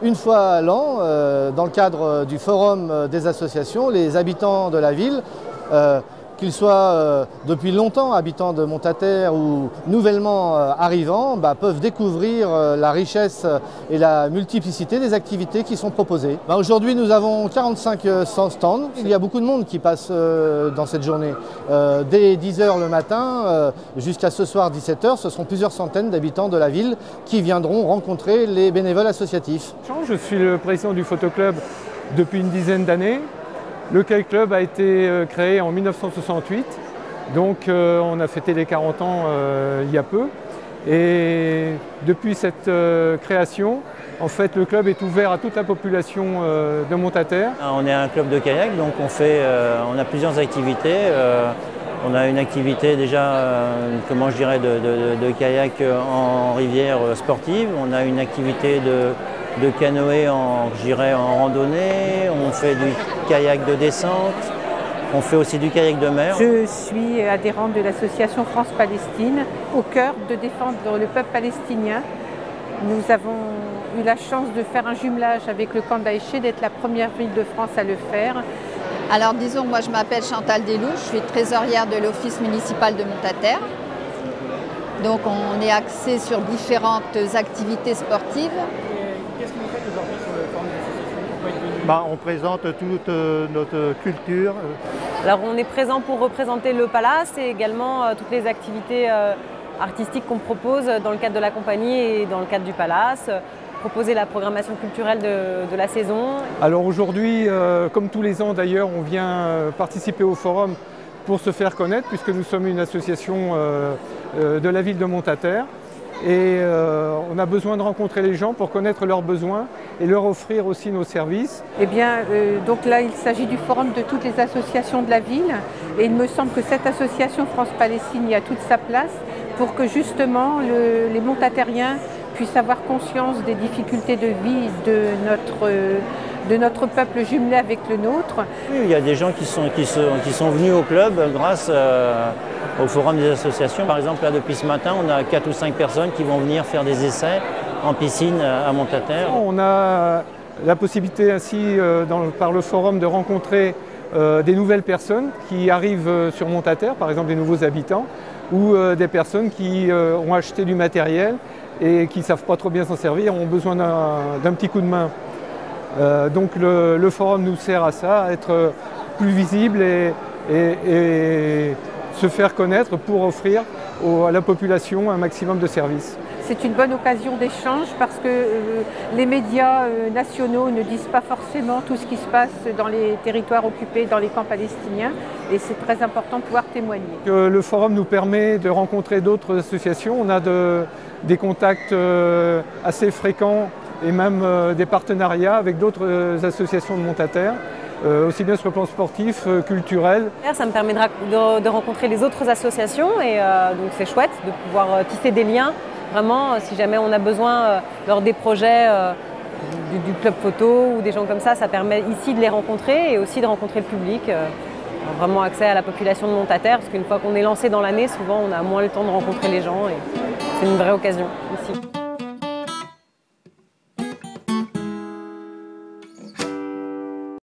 Une fois à l'an, dans le cadre du forum des associations, les habitants de la ville, qu'ils soient depuis longtemps habitants de Montataire ou nouvellement arrivants, peuvent découvrir la richesse et la multiplicité des activités qui sont proposées. Aujourd'hui, nous avons 45 stands. Il y a beaucoup de monde qui passe dans cette journée. Dès 10 h le matin jusqu'à ce soir 17 h, ce seront plusieurs centaines d'habitants de la ville qui viendront rencontrer les bénévoles associatifs. Je suis le président du photoclub depuis une dizaine d'années. Le Kite Club a été créé en 1968, donc on a fêté les 40 ans il y a peu. Et depuis cette création, en fait, le club est ouvert à toute la population de Montataire. On est un club de kayak, donc on a plusieurs activités. On a une activité déjà, comment je dirais, de kayak en rivière sportive. On a une activité de canoë en randonnée, on fait du kayak de descente, on fait aussi du kayak de mer. Je suis adhérente de l'association France-Palestine, au cœur de défendre le peuple palestinien. Nous avons eu la chance de faire un jumelage avec le camp d'Aïché, d'être la première ville de France à le faire. Alors disons, moi je m'appelle Chantal Delouche, je suis trésorière de l'Office municipal de Montataire. Donc on est axé sur différentes activités sportives. Qu'est-ce que vous faites aujourd'hui sur le forum des associations? On présente toute notre culture. Alors on est présent pour représenter le Palace et également toutes les activités artistiques qu'on propose dans le cadre de la compagnie et dans le cadre du Palace. Proposer la programmation culturelle de la saison. Alors aujourd'hui, comme tous les ans d'ailleurs, on vient participer au forum pour se faire connaître puisque nous sommes une association de la ville de Montataire. Et on a besoin de rencontrer les gens pour connaître leurs besoins et leur offrir aussi nos services. Eh bien, donc là, il s'agit du forum de toutes les associations de la ville. Et il me semble que cette association France-Palestine y a toute sa place pour que justement les Montatériens puissent avoir conscience des difficultés de vie de notre peuple jumelé avec le nôtre. Oui, il y a des gens qui sont venus au club grâce au forum des associations. Par exemple, là, depuis ce matin, on a 4 ou 5 personnes qui vont venir faire des essais en piscine à Montataire. On a la possibilité ainsi, par le forum, de rencontrer des nouvelles personnes qui arrivent sur Montataire, par exemple des nouveaux habitants, ou des personnes qui ont acheté du matériel et qui ne savent pas trop bien s'en servir, ont besoin d'un petit coup de main. Donc le forum nous sert à ça, à être plus visible et se faire connaître pour offrir à la population un maximum de services. C'est une bonne occasion d'échange parce que les médias nationaux ne disent pas forcément tout ce qui se passe dans les territoires occupés, dans les camps palestiniens, et c'est très important de pouvoir témoigner. Le forum nous permet de rencontrer d'autres associations. On a des contacts assez fréquents et même des partenariats avec d'autres associations de Montataire. Aussi bien sur le plan sportif, culturel. Ça me permet de rencontrer les autres associations et donc c'est chouette de pouvoir tisser des liens. Vraiment, si jamais on a besoin lors des projets du club photo ou des gens comme ça permet ici de les rencontrer et aussi de rencontrer le public. Vraiment accès à la population de Montataire parce qu'une fois qu'on est lancé dans l'année, souvent on a moins le temps de rencontrer les gens et c'est une vraie occasion ici.